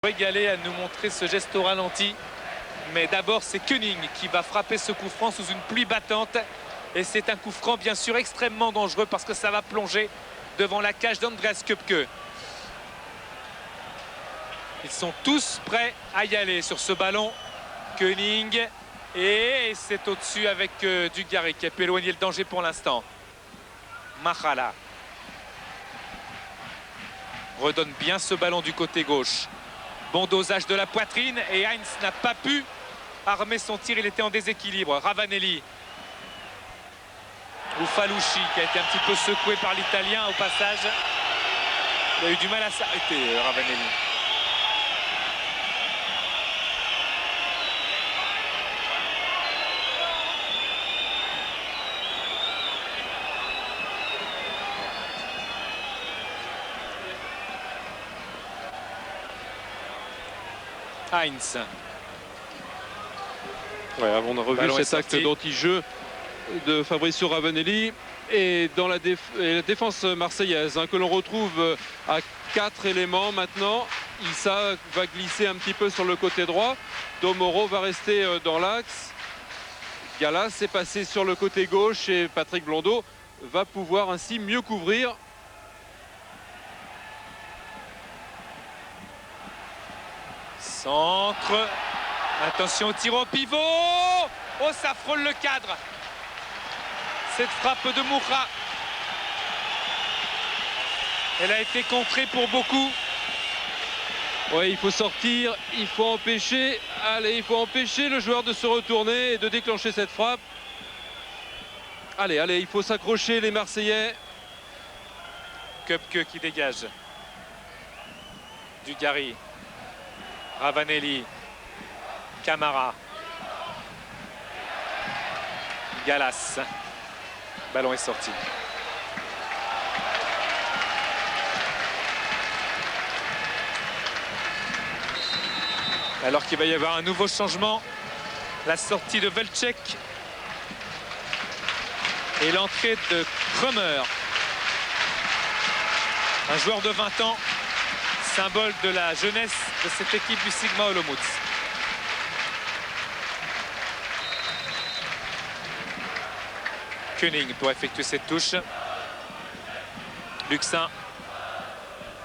Régalé à nous montrer ce geste au ralenti, mais d'abord c'est Koenig qui va frapper ce coup franc sous une pluie battante, et c'est un coup franc bien sûr extrêmement dangereux parce que ça va plonger devant la cage d'Andreas Köpke. Ils sont tous prêts à y aller sur ce ballon. Koenig, et c'est au-dessus avec Dugarry qui a pu éloigner le danger pour l'instant. Machala redonne bien ce ballon du côté gauche. Bon dosage de la poitrine et Heinz n'a pas pu armer son tir, il était en déséquilibre. Ravanelli. Oufalouchi qui a été un petit peu secoué par l'Italien au passage. Il a eu du mal à s'arrêter, Ravanelli. Heinz. Ouais, on a revu cet acte d'anti-jeu de Fabrizio Ravanelli et dans la défense marseillaise que l'on retrouve à 4 éléments maintenant. Issa va glisser un petit peu sur le côté droit. Domoro va rester dans l'axe. Gallas est passé sur le côté gauche et Patrick Blondeau va pouvoir ainsi mieux couvrir. Centre. Attention au tir au pivot. Oh, ça frôle le cadre. Cette frappe de Moura. Elle a été contrée pour beaucoup. Oui, il faut sortir, il faut empêcher. Allez, il faut empêcher le joueur de se retourner et de déclencher cette frappe. Allez, allez, il faut s'accrocher les Marseillais. Köpke qui dégage. Dugarry. Ravanelli. Camara. Gallas. Ballon est sorti. Alors qu'il va y avoir un nouveau changement. La sortie de Velček. Et l'entrée de Kremer. Un joueur de 20 ans. Symbole de la jeunesse de cette équipe du Sigma Olomouc. Koenig pour effectuer cette touche. Luxin.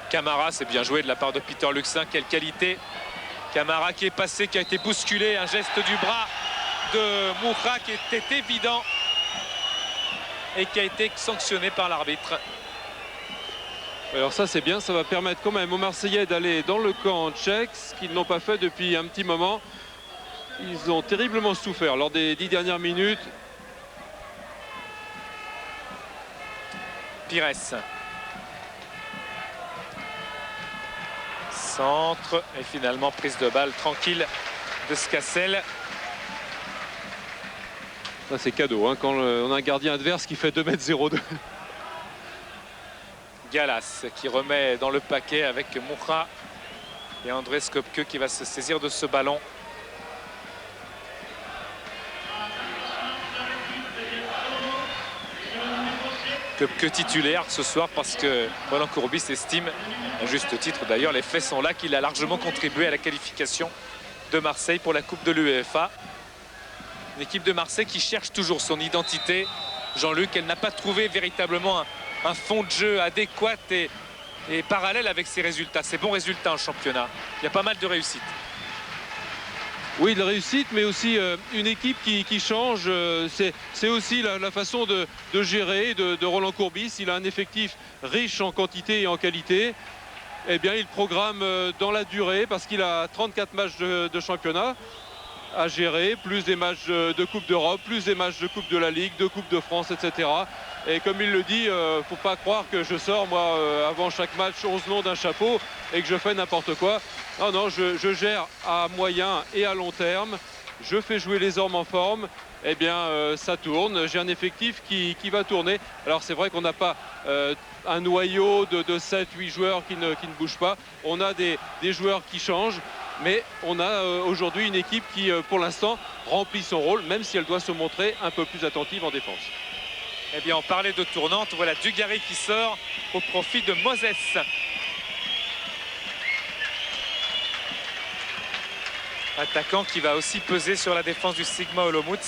Camara, c'est bien joué de la part de Peter Luxin. Quelle qualité. Camara qui est passé, qui a été bousculé. Un geste du bras de Moura qui était évident et qui a été sanctionné par l'arbitre. Alors ça c'est bien, ça va permettre quand même aux Marseillais d'aller dans le camp tchèque, ce qu'ils n'ont pas fait depuis un petit moment. Ils ont terriblement souffert lors des 10 dernières minutes. Pires. Centre et finalement prise de balle tranquille de Scassel. Ça c'est cadeau quand on a un gardien adverse qui fait 2,02 m. Gallas qui remet dans le paquet avec Moura et Andreas Köpke qui va se saisir de ce ballon. Köpke titulaire ce soir parce que Roland Courbis estime, à juste titre d'ailleurs, les faits sont là, qu'il a largement contribué à la qualification de Marseille pour la Coupe de l'UEFA. Une équipe de Marseille qui cherche toujours son identité. Jean-Luc, elle n'a pas trouvé véritablement un fond de jeu adéquat et parallèle avec ses résultats, ses bons résultats en championnat. Il y a pas mal de réussites. Oui, de la réussite, mais aussi une équipe qui change. C'est aussi la façon de gérer de Roland Courbis. Il a un effectif riche en quantité et en qualité. Eh bien, il programme dans la durée parce qu'il a 34 matchs de championnat à gérer, plus des matchs de Coupe d'Europe, plus des matchs de Coupe de la Ligue, de Coupe de France, etc. Et comme il le dit, faut pas croire que je sors moi avant chaque match 11 noms d'un chapeau et que je fais n'importe quoi. Non, non, je gère à moyen et à long terme. Je fais jouer les hommes en forme. Eh bien, ça tourne. J'ai un effectif qui va tourner. Alors, c'est vrai qu'on n'a pas un noyau de 7-8 joueurs qui ne bougent pas. On a des joueurs qui changent. Mais on a aujourd'hui une équipe qui, pour l'instant, remplit son rôle, même si elle doit se montrer un peu plus attentive en défense. Eh bien, on parlait de tournante. Voilà Dugarry qui sort au profit de Moses. Attaquant qui va aussi peser sur la défense du Sigma Olomouc.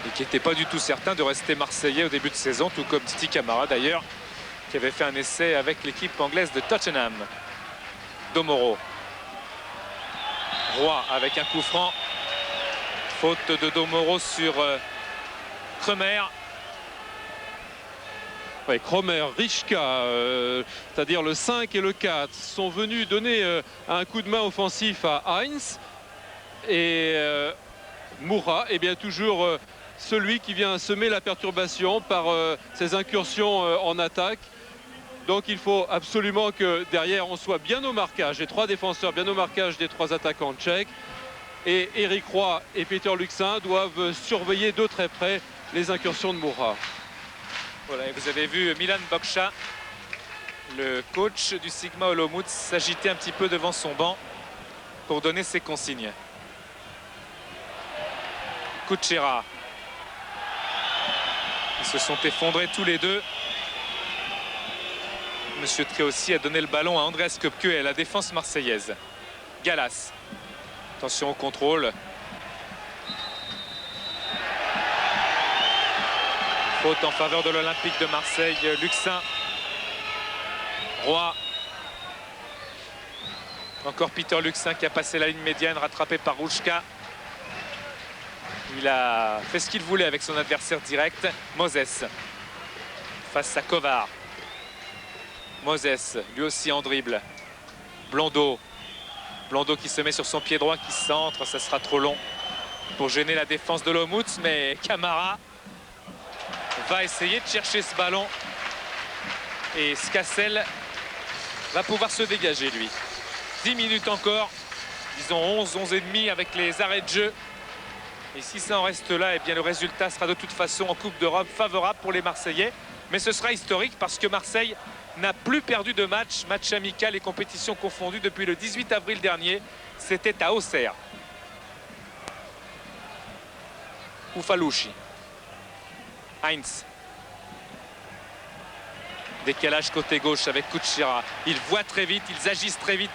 Et qui n'était pas du tout certain de rester marseillais au début de saison, tout comme Titi Camara d'ailleurs, qui avait fait un essai avec l'équipe anglaise de Tottenham. Domoro. Roy avec un coup franc. Faute de Domoro sur Kremer. Ouais, Kromer, Richka, c'est-à-dire le 5 et le 4, sont venus donner un coup de main offensif à Heinz. Et Moura est bien toujours celui qui vient semer la perturbation par ses incursions en attaque. Donc il faut absolument que derrière on soit bien au marquage, les 3 défenseurs bien au marquage des 3 attaquants tchèques. Et Eric Roy et Peter Luxin doivent surveiller de très près les incursions de Moura. Voilà, et vous avez vu Milan Bokcha, le coach du Sigma Olomouc, s'agiter un petit peu devant son banc pour donner ses consignes. Kuchera. Ils se sont effondrés tous les deux. Monsieur Tréossi a donné le ballon à Andreas Köpke et à la défense marseillaise. Gallas. Attention au contrôle. Faute en faveur de l'Olympique de Marseille. Luxin. Roy. Encore Peter Luxin qui a passé la ligne médiane, rattrapé par Rouchka. Il a fait ce qu'il voulait avec son adversaire direct. Moses face à Kovar. Moses, lui aussi en dribble. Blondeau. Blondeau qui se met sur son pied droit, qui centre. Ça sera trop long pour gêner la défense de Olomouc, mais Camara va essayer de chercher ce ballon. Et Scassel va pouvoir se dégager, lui. 10 minutes encore. Disons 11 et demi avec les arrêts de jeu. Et si ça en reste là, eh bien le résultat sera de toute façon en Coupe d'Europe favorable pour les Marseillais. Mais ce sera historique parce que Marseille n'a plus perdu de match amical et compétition confondues depuis le 18 avril dernier. C'était à Auxerre. Oufalouchi. Heinz. Décalage côté gauche avec Kuchera. Ils voient très vite, ils agissent très vite.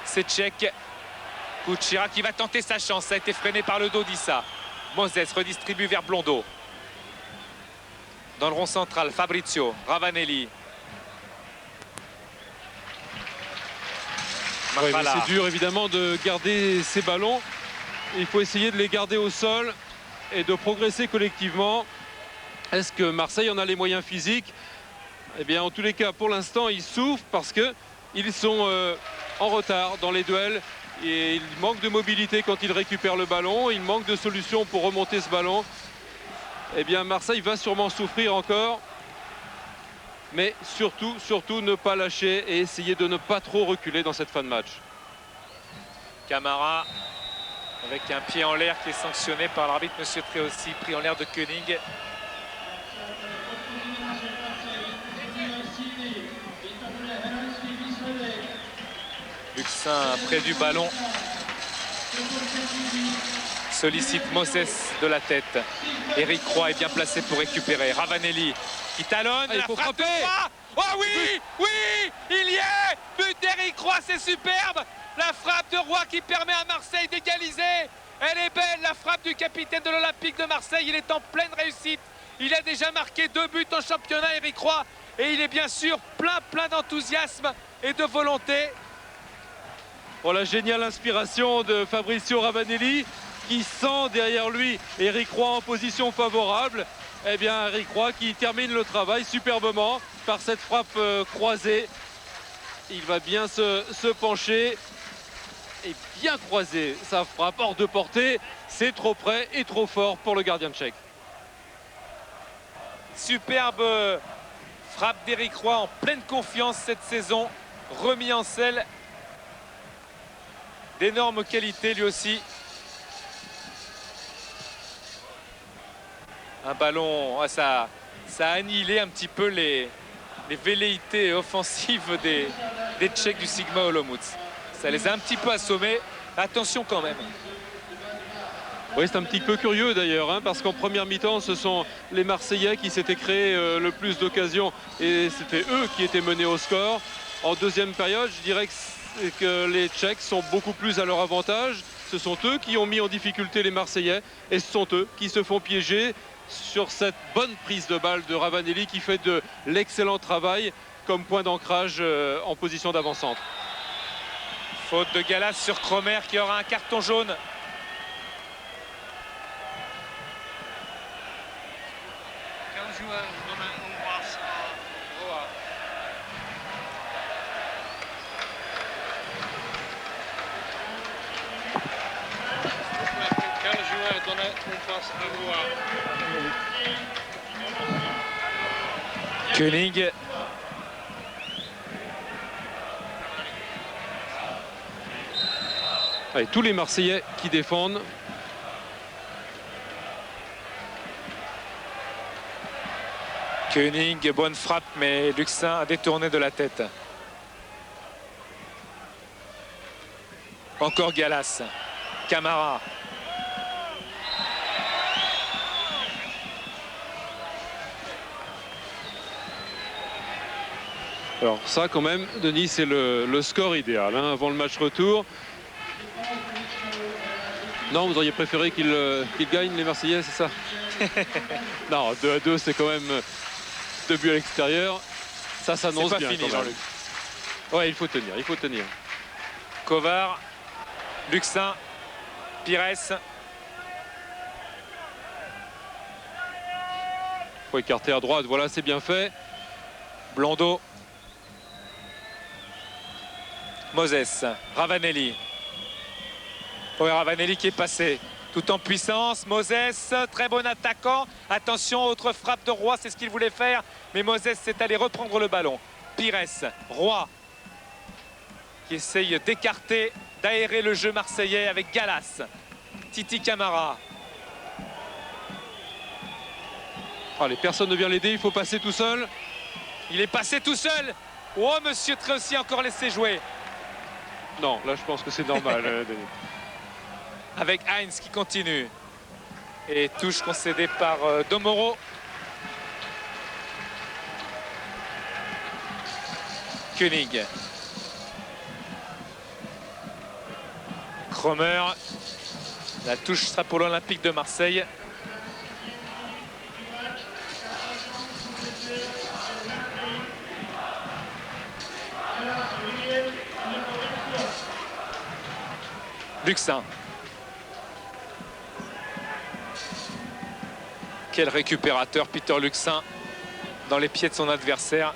C'est Tchèque. Kuchera qui va tenter sa chance. Ça a été freiné par le dos d'Issa. Moses redistribue vers Blondeau. Dans le rond central, Fabrizio, Ravanelli. Ouais, c'est dur évidemment de garder ces ballons. Il faut essayer de les garder au sol et de progresser collectivement. Est-ce que Marseille en a les moyens physiques? Eh bien en tous les cas pour l'instant ils souffrent parce qu'ils sont en retard dans les duels. Et il manque de mobilité quand ils récupèrent le ballon. Il manque de solutions pour remonter ce ballon. Eh bien Marseille va sûrement souffrir encore. Mais surtout ne pas lâcher et essayer de ne pas trop reculer dans cette fin de match. Camara avec un pied en l'air qui est sanctionné par l'arbitre Monsieur Tréossi, pris en l'air de Koenig. Luxin près du ballon. Sollicite Moses de la tête. Eric Roy est bien placé pour récupérer. Ravanelli qui talonne. Il faut frapper. Oh oui, oui, il y est. But d'Eric Roy, c'est superbe. La frappe de Roy qui permet à Marseille d'égaliser. Elle est belle, la frappe du capitaine de l'Olympique de Marseille. Il est en pleine réussite. Il a déjà marqué 2 buts en championnat, Eric Roy. Et il est bien sûr plein d'enthousiasme et de volonté. Pour la géniale inspiration de Fabrizio Ravanelli qui sent derrière lui Eric Roy en position favorable. Eh bien Eric Roy qui termine le travail superbement par cette frappe croisée. Il va bien se pencher et bien croiser sa frappe hors de portée. C'est trop près et trop fort pour le gardien tchèque. Superbe frappe d'Eric Roy en pleine confiance cette saison. Remis en selle. D'énorme qualité lui aussi. Un ballon, ça a annihilé un petit peu les velléités offensives des Tchèques du Sigma Olomouc. Ça les a un petit peu assommés. Attention quand même. Oui, c'est un petit peu curieux d'ailleurs, hein, parce qu'en première mi-temps, ce sont les Marseillais qui s'étaient créés le plus d'occasions et c'était eux qui étaient menés au score. En deuxième période, je dirais que les Tchèques sont beaucoup plus à leur avantage. Ce sont eux qui ont mis en difficulté les Marseillais et ce sont eux qui se font piéger sur cette bonne prise de balle de Ravanelli qui fait de l'excellent travail comme point d'ancrage en position d'avant-centre. Faute de Gallas sur Cromer qui aura un carton jaune. Koenig. Allez, tous les Marseillais qui défendent. Koenig, bonne frappe, mais Luxin a détourné de la tête. Encore Gallas. Camara. Alors ça quand même, Denis, c'est le score idéal hein, avant le match retour. Non, vous auriez préféré qu'ils gagnent les Marseillais, c'est ça? Non, 2-2, c'est quand même 2 buts à l'extérieur. Ça s'annonce bien. C'est pas fini, Jean-Luc. Ouais, il faut tenir, il faut tenir. Kovar, Luxin, Pires. Il faut écarter à droite, voilà, c'est bien fait. Blondeau. Moses, Ravanelli. Oui, Ravanelli qui est passé tout en puissance. Moses, très bon attaquant. Attention, autre frappe de Roy, c'est ce qu'il voulait faire. Mais Moses s'est allé reprendre le ballon. Pires, Roy, qui essaye d'écarter, d'aérer le jeu marseillais avec Gallas. Titi Camara. Allez, personne ne vient l'aider, il faut passer tout seul. Il est passé tout seul. Oh, monsieur Tréossi encore laissé jouer. Non, là je pense que c'est normal. Denis. Avec Heinz qui continue. Et touche concédée par Domoro. Koenig. Cromer. La touche sera pour l'Olympique de Marseille. Luxin. Quel récupérateur Peter Luxin dans les pieds de son adversaire.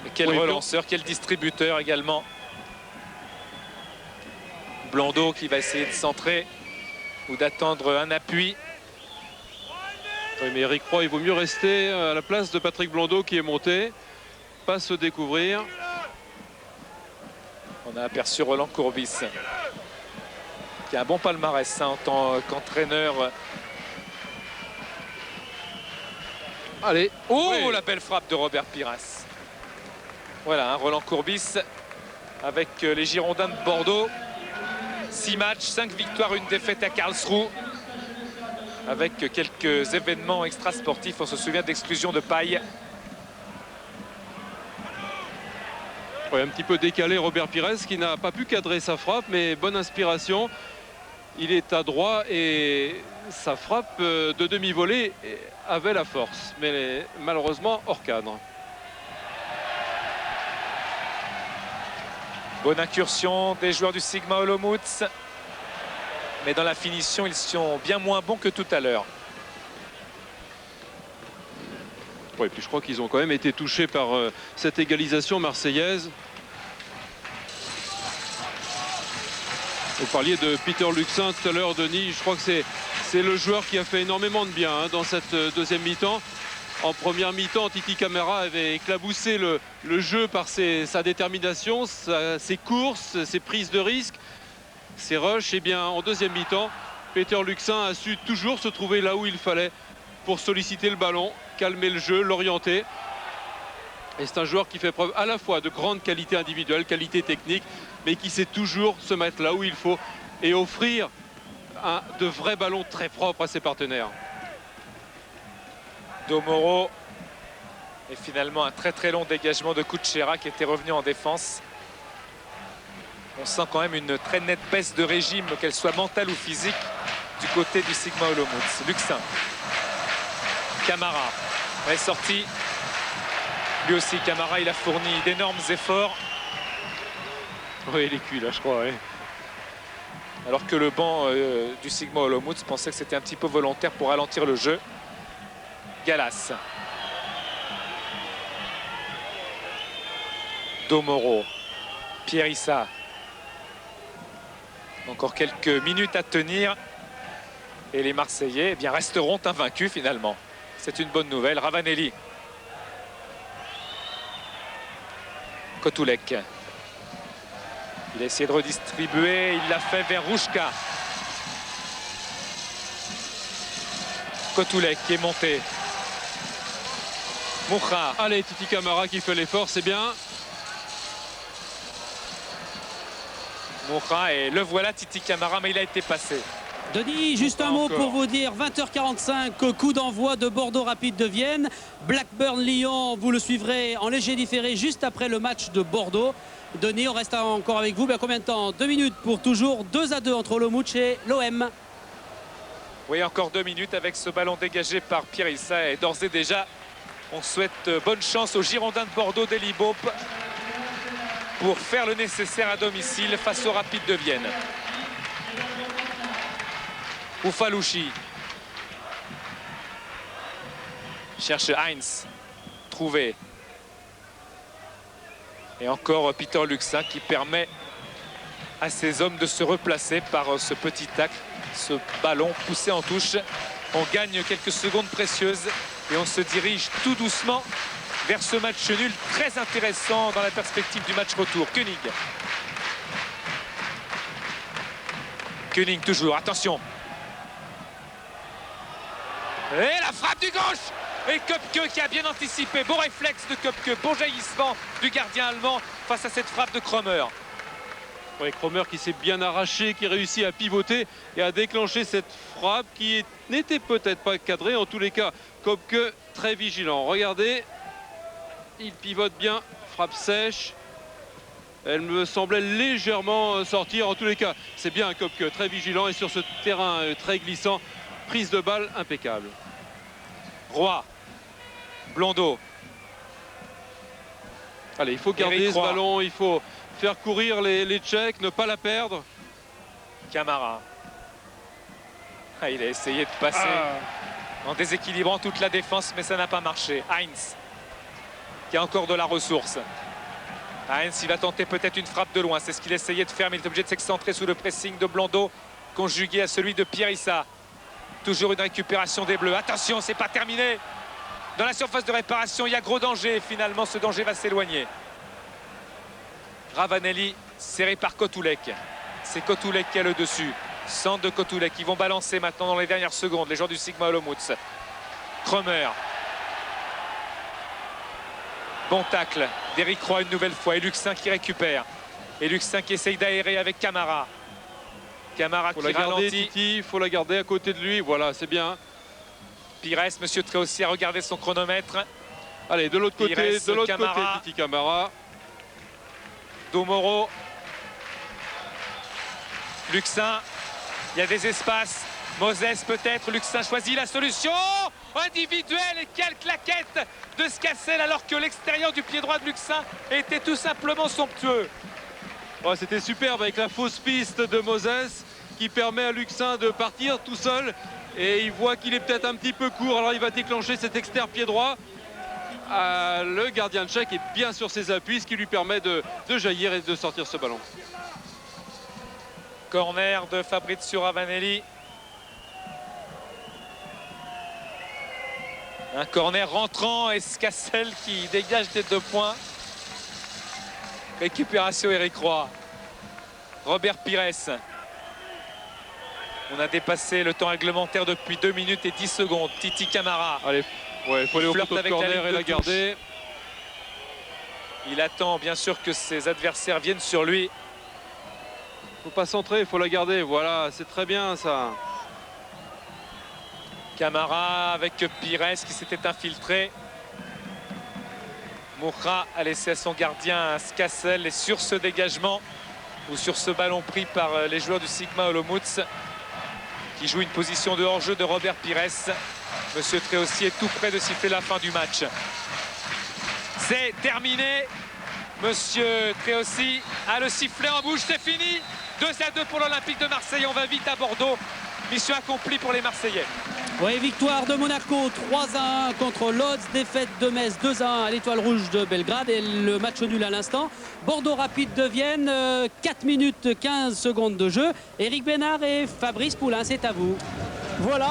Et quel relanceur, quel distributeur également. Blondeau qui va essayer de centrer ou d'attendre un appui. Oui, mais Eric Roy, il vaut mieux rester à la place de Patrick Blondeau qui est monté, pas se découvrir. On a aperçu Roland Courbis qui a un bon palmarès hein, en tant qu'entraîneur. Allez, oh oui. La belle frappe de Robert Pires. Voilà, hein, Roland Courbis avec les Girondins de Bordeaux. 6 matchs, 5 victoires, 1 défaite à Karlsruhe. Avec quelques événements extrasportifs. On se souvient d'exclusion de Paille. Ouais, un petit peu décalé Robert Pires qui n'a pas pu cadrer sa frappe, mais bonne inspiration. Il est adroit et sa frappe de demi-volée avait la force, mais malheureusement hors cadre. Bonne incursion des joueurs du Sigma Olomouc. Mais dans la finition, ils sont bien moins bons que tout à l'heure. Oui, puis je crois qu'ils ont quand même été touchés par cette égalisation marseillaise. Vous parliez de Peter Luxin tout à l'heure, Denis. Je crois que c'est le joueur qui a fait énormément de bien hein, dans cette deuxième mi-temps. En première mi-temps, Titi Camara avait éclaboussé le jeu par sa détermination, ses courses, ses prises de risque, ses rushs. Et bien en deuxième mi-temps, Peter Luxin a su toujours se trouver là où il fallait pour solliciter le ballon, calmer le jeu, l'orienter. Et c'est un joueur qui fait preuve à la fois de grande qualité individuelle, qualité technique, mais qui sait toujours se mettre là où il faut et offrir de vrais ballons très propres à ses partenaires. Domoro. Et finalement un très long dégagement de Kuchera qui était revenu en défense. On sent quand même une très nette baisse de régime, qu'elle soit mentale ou physique, du côté du Sigma Olomouc. Luxin. Camara est sorti. Lui aussi, Camara, il a fourni d'énormes efforts. Oui, il est cuit là, je crois. Oui. Alors que le banc du Sigma Olomouc pensait que c'était un petit peu volontaire pour ralentir le jeu. Gallas. Domoro. Pierre Issa. Encore quelques minutes à tenir. Et les Marseillais resteront invaincus finalement. C'est une bonne nouvelle. Ravanelli. Kotulek. Il a essayé de redistribuer. Il l'a fait vers Rouchka. Kotulek qui est monté. Moucha. Allez, Titi Camara qui fait l'effort, c'est bien. Moucha et le voilà Titi Camara, mais il a été passé. Denis, juste un mot pour vous dire, 20h45, coup d'envoi de Bordeaux Rapide de Vienne. Blackburn-Lyon, vous le suivrez en léger différé juste après le match de Bordeaux. Denis, on reste encore avec vous. Combien de temps? 2 minutes pour toujours 2-2 entre Olomouc et l'OM. Oui, encore 2 minutes avec ce ballon dégagé par Pierre Issa. Et d'ores et déjà, on souhaite bonne chance aux Girondins de Bordeaux d'Eli Bope pour faire le nécessaire à domicile face au Rapide de Vienne. Oufalouchi cherche Heinz, trouvé. Et encore Peter Luxin qui permet à ses hommes de se replacer par ce petit tacle, ce ballon poussé en touche. On gagne quelques secondes précieuses et on se dirige tout doucement vers ce match nul très intéressant dans la perspective du match retour. Koenig toujours, attention. Et la frappe du gauche. Et Köpke qui a bien anticipé. Beau réflexe de Köpke, bon jaillissement du gardien allemand face à cette frappe de Kromer. Oui, Kromer qui s'est bien arraché, qui réussit à pivoter et à déclencher cette frappe qui n'était peut-être pas cadrée. En tous les cas, Köpke très vigilant. Regardez, il pivote bien, frappe sèche. Elle me semblait légèrement sortir. En tous les cas, c'est bien Köpke très vigilant et sur ce terrain très glissant, prise de balle impeccable. Roy, Blondeau. Allez, il faut garder ce ballon, il faut faire courir les Tchèques, ne pas la perdre. Camara. Il a essayé de passer en déséquilibrant toute la défense, mais ça n'a pas marché. Heinz, qui a encore de la ressource. Heinz, il va tenter peut-être une frappe de loin. C'est ce qu'il essayait de faire, mais il est obligé de s'excentrer sous le pressing de Blondeau, conjugué à celui de Pierre Issa. Toujours une récupération des Bleus. Attention, c'est pas terminé. Dans la surface de réparation, il y a gros danger. Finalement, ce danger va s'éloigner. Ravanelli, serré par Kotulek. C'est Kotulek qui a le dessus. Centre de Kotulek. Ils vont balancer maintenant dans les dernières secondes. Les joueurs du Sigma Olomouc. Kromer. Bon tacle d'Éric Roy une nouvelle fois. Et Luxin qui récupère. Et Luxin qui essaye d'aérer avec Camara. Camara qui ralentit. Il faut la garder à côté de lui. Voilà, c'est bien. Pires, monsieur Tréossi a regardé son chronomètre. Allez, de l'autre côté, Titi Camara. Domoro. Luxin. Il y a des espaces. Moses peut-être. Luxin choisit la solution individuelle. Et quelle claquette de Scassel alors que l'extérieur du pied droit de Luxin était tout simplement somptueux. Oh, c'était superbe avec la fausse piste de Moses qui permet à Luxin de partir tout seul. Et il voit qu'il est peut-être un petit peu court. Alors il va déclencher cet externe pied droit. Le gardien tchèque est bien sur ses appuis, ce qui lui permet de jaillir et de sortir ce ballon. Corner de Fabrizio Ravanelli. Un corner rentrant et Scassel qui dégage des 2 points. Récupération Éric Roy. Robert Pires. On a dépassé le temps réglementaire depuis 2 minutes et 10 secondes. Titi Camara. Allez, il faut aller au couteau de corner et la garder. Il attend bien sûr que ses adversaires viennent sur lui. Faut pas centrer, il faut la garder. Voilà, c'est très bien ça. Camara avec Pires qui s'était infiltré. Moura a laissé à son gardien Scassel, et sur ce dégagement ou sur ce ballon pris par les joueurs du Sigma Olomouc qui joue une position de hors-jeu de Robert Pires, Monsieur Tréossi est tout près de siffler la fin du match. C'est terminé. Monsieur Tréossi a le sifflet en bouche, c'est fini. 2-2 pour l'Olympique de Marseille, on va vite à Bordeaux. Mission accomplie pour les Marseillais. Oui, victoire de Monaco 3-1 contre Lodz, défaite de Metz 2-1 à l'Étoile Rouge de Belgrade et le match nul à l'instant. Bordeaux Rapide de Vienne, 4 minutes 15 secondes de jeu. Éric Bénard et Fabrice Poulain, c'est à vous. Voilà,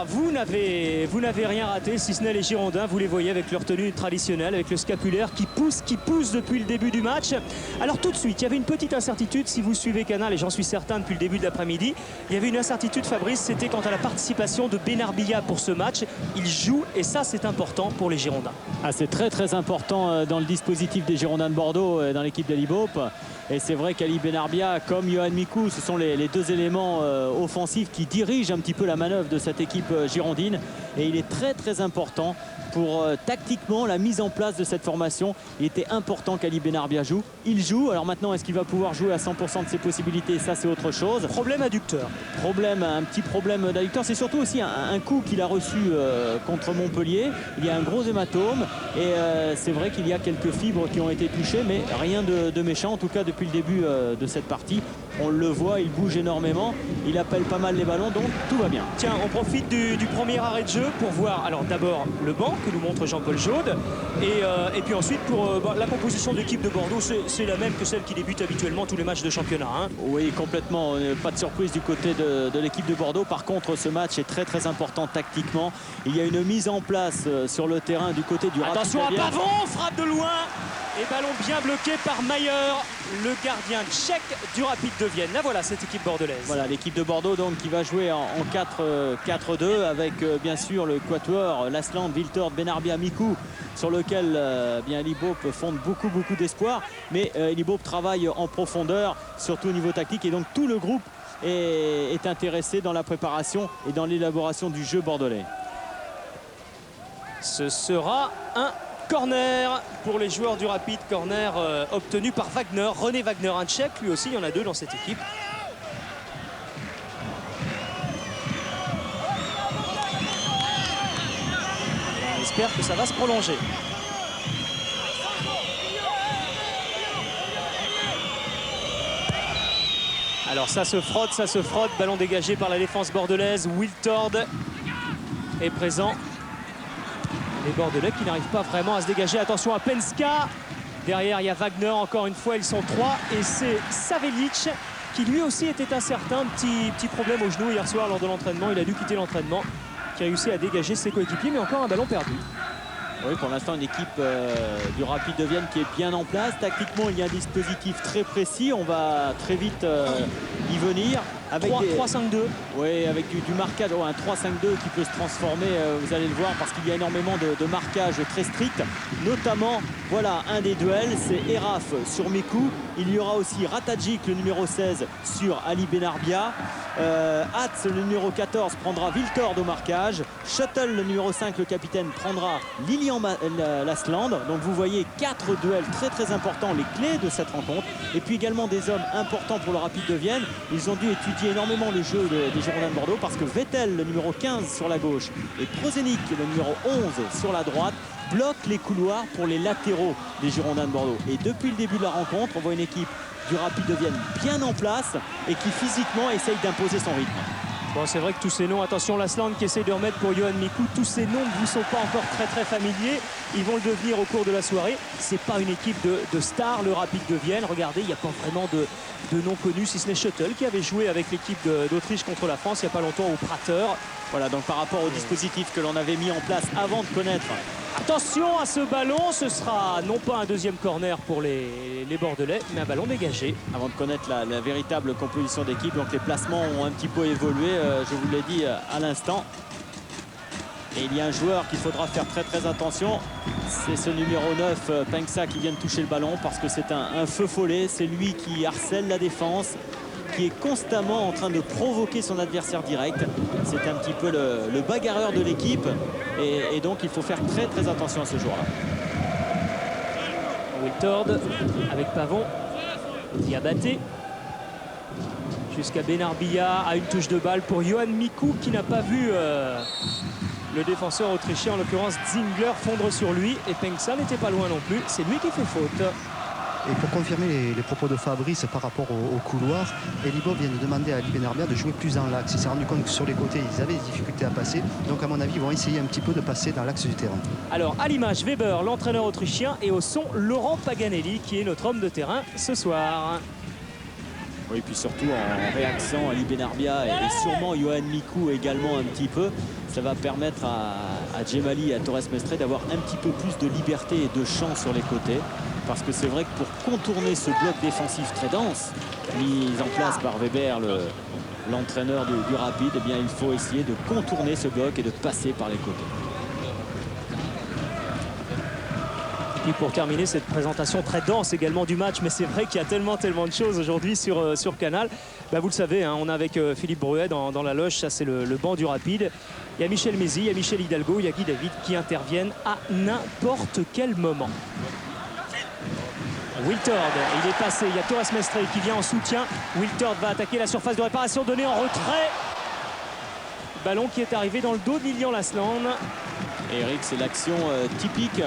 vous n'avez rien raté, si ce n'est les Girondins. Vous les voyez avec leur tenue traditionnelle, avec le scapulaire qui pousse depuis le début du match. Alors tout de suite, il y avait une petite incertitude, si vous suivez Canal, et j'en suis certain depuis le début de l'après-midi. Il y avait une incertitude, Fabrice, c'était quant à la participation de Benarbia pour ce match. Il joue, et ça c'est important pour les Girondins. Ah, c'est très important dans le dispositif des Girondins de Bordeaux, dans l'équipe de l'Ibop. Et c'est vrai qu'Ali Benarbia comme Yohan Mikou, ce sont les deux éléments offensifs qui dirigent un petit peu la manœuvre de cette équipe girondine. Et il est très important pour tactiquement la mise en place de cette formation. Il était important qu'Ali Benarbia joue. Il joue. Alors maintenant, est-ce qu'il va pouvoir jouer à 100% de ses possibilités? Ça, c'est autre chose. Problème adducteur. Un petit problème d'adducteur. C'est surtout aussi un coup qu'il a reçu contre Montpellier. Il y a un gros hématome. Et c'est vrai qu'il y a quelques fibres qui ont été touchées, mais rien de méchant. En tout cas, depuis le début de cette partie, on le voit, il bouge énormément. Il appelle pas mal les ballons, donc tout va bien. Tiens, on profite du premier arrêt de jeu pour voir, alors d'abord le banc que nous montre Jean-Paul Jaude et puis ensuite pour la composition de l'équipe de Bordeaux, c'est la même que celle qui débute habituellement tous les matchs de championnat, hein. Oui, complètement, pas de surprise du côté de l'équipe de Bordeaux. Par contre, ce match est très important tactiquement. Il y a une mise en place sur le terrain du côté du attention à Pavon, frappe de loin et ballon bien bloqué par Mayer, le gardien tchèque du Rapide de Vienne. Là voilà cette équipe bordelaise. Voilà l'équipe de Bordeaux donc qui va jouer en 4-4-2 avec bien sûr le quatuor Lasland, Viltord, Benarbia, Mikou, sur lequel bien l'Ibop fonde beaucoup d'espoir, mais l'Ibop travaille en profondeur surtout au niveau tactique et donc tout le groupe est intéressé dans la préparation et dans l'élaboration du jeu bordelais. Ce sera un corner pour les joueurs du Rapide, corner obtenu par Wagner, René Wagner, un Tchèque, lui aussi il y en a deux dans cette équipe. On espère que ça va se prolonger. Alors ça se frotte, ballon dégagé par la défense bordelaise. Wiltord est présent. Les Bordelais qui n'arrivent pas vraiment à se dégager. Attention à Penska. Derrière, il y a Wagner. Encore une fois, ils sont trois. Et c'est Savelic qui lui aussi était incertain. Petit problème au genou hier soir lors de l'entraînement. Il a dû quitter l'entraînement. Qui a réussi à dégager ses coéquipiers. Mais encore un ballon perdu. Oui, pour l'instant, une équipe du Rapide de Vienne qui est bien en place. Tactiquement, il y a un dispositif très précis. On va très vite y venir. Avec 3-5-2. Oui, avec du marquage, un 3-5-2 qui peut se transformer, vous allez le voir, parce qu'il y a énormément de marquages très stricts. Notamment, voilà, un des duels, c'est Eraf sur Mikou. Il y aura aussi Ratadjik, le numéro 16, sur Ali Benarbia. Hatz, le numéro 14, prendra Viltord au marquage. Shuttle, le numéro 5, le capitaine, prendra Lilian Lasland. Donc vous voyez 4 duels très importants, les clés de cette rencontre. Et puis également des hommes importants pour le Rapide de Vienne. Ils ont dû étudier énormément le jeu des Girondins de Bordeaux parce que Vettel, le numéro 15 sur la gauche, et Prozenik, le numéro 11 sur la droite, bloquent les couloirs pour les latéraux des Girondins de Bordeaux. Et depuis le début de la rencontre, on voit une équipe du Rapide de Vienne bien en place et qui physiquement essaye d'imposer son rythme. Bon, c'est vrai que tous ces noms, attention Lasland qui essaie de remettre pour Yohan Mikou, tous ces noms ne vous sont pas encore très familiers. Ils vont le devenir au cours de la soirée. C'est pas une équipe de stars, le Rapide de Vienne. Regardez, il n'y a pas vraiment de noms connus, si ce n'est Shuttle qui avait joué avec l'équipe d'Autriche contre la France il n'y a pas longtemps au Prater. Voilà, donc par rapport au dispositif que l'on avait mis en place avant de connaître. Attention à ce ballon, ce sera non pas un deuxième corner pour les Bordelais, mais un ballon dégagé. Avant de connaître la véritable composition d'équipe, donc les placements ont un petit peu évolué, je vous l'ai dit à l'instant. Et il y a un joueur qu'il faudra faire très attention. C'est ce numéro 9, Pengsa, qui vient de toucher le ballon parce que c'est un feu follet. C'est lui qui harcèle la défense, qui est constamment en train de provoquer son adversaire direct. C'est un petit peu le bagarreur de l'équipe. Et donc il faut faire très attention à ce joueur-là. Wiltord avec Pavon. Diabaté. Jusqu'à Benarbia à une touche de balle pour Johan Mikou qui n'a pas vu le défenseur autrichien, en l'occurrence Zingler, fondre sur lui. Et Pengsa n'était pas loin non plus. C'est lui qui fait faute. Et pour confirmer les propos de Fabrice par rapport au couloir, Elibov vient de demander à Ali Benarbia de jouer plus dans l'axe. Il s'est rendu compte que sur les côtés, ils avaient des difficultés à passer. Donc à mon avis, ils vont essayer un petit peu de passer dans l'axe du terrain. Alors à l'image, Weber, l'entraîneur autrichien, et au son, Laurent Paganelli, qui est notre homme de terrain ce soir. Oui, puis surtout en réaction, Ali Benarbia et sûrement Johan Mikou également un petit peu. Ça va permettre à Djemali et à Torres Mestre d'avoir un petit peu plus de liberté et de champ sur les côtés. Parce que c'est vrai que pour contourner ce bloc défensif très dense, mis en place par Weber, l'entraîneur du Rapide, eh bien, il faut essayer de contourner ce bloc et de passer par les côtés. Et pour terminer cette présentation très dense également du match, mais c'est vrai qu'il y a tellement de choses aujourd'hui sur Canal. Bah, vous le savez, hein, on est avec Philippe Bruet dans la loge, ça c'est le banc du Rapide. Il y a Michel Mézy, il y a Michel Hidalgo, il y a Guy David qui interviennent à n'importe quel moment. Wiltord, il est passé, il y a Torres Mestre qui vient en soutien. Wiltord va attaquer la surface de réparation, donnée en retrait. Ballon qui est arrivé dans le dos de Lilian Lasland. Et Eric, c'est l'action typique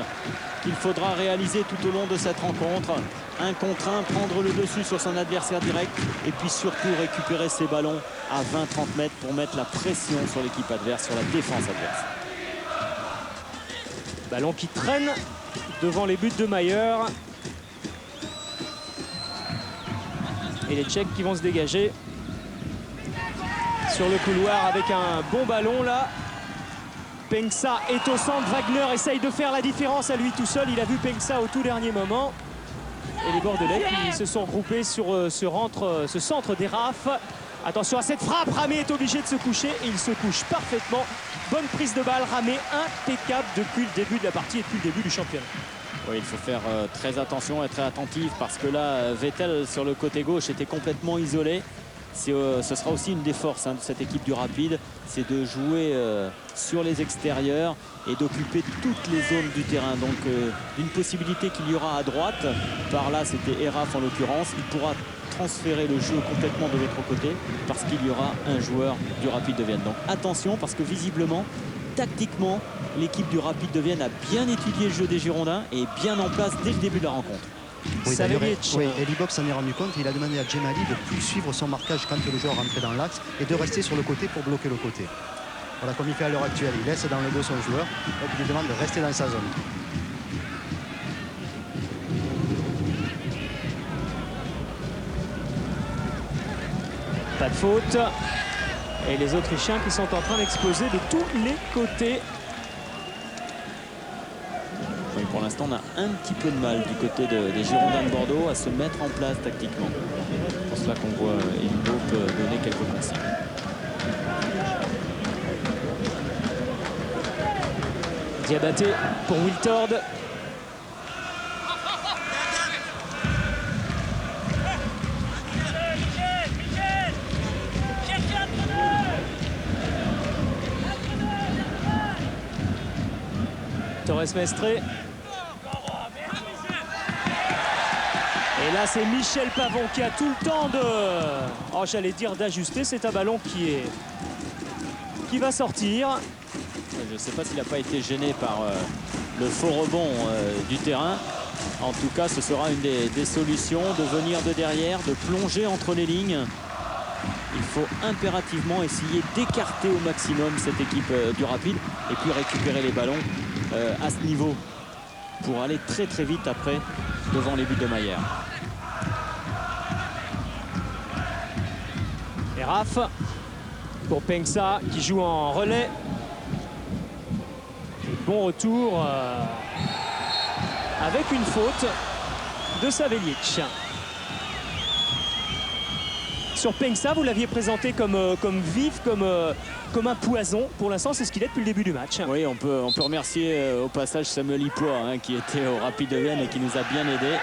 qu'il faudra réaliser tout au long de cette rencontre. 1 contre 1, prendre le dessus sur son adversaire direct et puis surtout récupérer ses ballons à 20-30 mètres pour mettre la pression sur l'équipe adverse, sur la défense adverse. Ballon qui traîne devant les buts de Mayer. Et les Tchèques qui vont se dégager sur le couloir avec un bon ballon là. Pengsa est au centre, Wagner essaye de faire la différence à lui tout seul. Il a vu Pengsa au tout dernier moment. Et les Bordelais qui se sont regroupés sur ce centre des Raf. Attention à cette frappe, Ramé est obligé de se coucher et il se couche parfaitement. Bonne prise de balle, Ramé impeccable depuis le début de la partie et depuis le début du championnat. Oui, il faut faire très attention et très attentif parce que là, Vettel sur le côté gauche était complètement isolé. Ce sera aussi une des forces de cette équipe du Rapide, c'est de jouer sur les extérieurs et d'occuper toutes les zones du terrain. Donc une possibilité qu'il y aura à droite, par là c'était Eraf en l'occurrence, il pourra transférer le jeu complètement de l'autre côté parce qu'il y aura un joueur du Rapide de Vienne. Donc attention parce que visiblement, tactiquement, l'équipe du Rapide de Vienne a bien étudié le jeu des Girondins et est bien en place dès le début de la rencontre. Oui, d'ailleurs, Elibov s'en est rendu compte. Il a demandé à Djemali de plus suivre son marquage quand le joueur rentrait dans l'axe et de rester sur le côté pour bloquer le côté. Voilà, comme il fait à l'heure actuelle. Il laisse dans le dos son joueur et il lui demande de rester dans sa zone. Pas de faute. Et les Autrichiens qui sont en train d'exploser de tous les côtés. Oui, pour l'instant, on a un petit peu de mal du côté des Girondins de Bordeaux à se mettre en place tactiquement. C'est pour cela qu'on voit Elibov donner quelques consignes. Diabaté pour Wiltord. Torres Mestre. Et là, c'est Michel Pavon qui a tout le temps de... Oh, j'allais dire d'ajuster. C'est un ballon qui va sortir. Je ne sais pas s'il n'a pas été gêné par le faux rebond du terrain. En tout cas, ce sera une des solutions de venir de derrière, de plonger entre les lignes. Il faut impérativement essayer d'écarter au maximum cette équipe du Rapide et puis récupérer les ballons à ce niveau pour aller très vite après devant les buts de Mayer. Et Raf pour Pengsa qui joue en relais. Bon retour avec une faute de Savelic. sur Pengsa. Vous l'aviez présenté comme vif, comme un poison. Pour l'instant, c'est ce qu'il est depuis le début du match. Oui, on peut remercier au passage Samuel Ipois, hein, qui était au Rapide de Vienne et qui nous a bien aidés.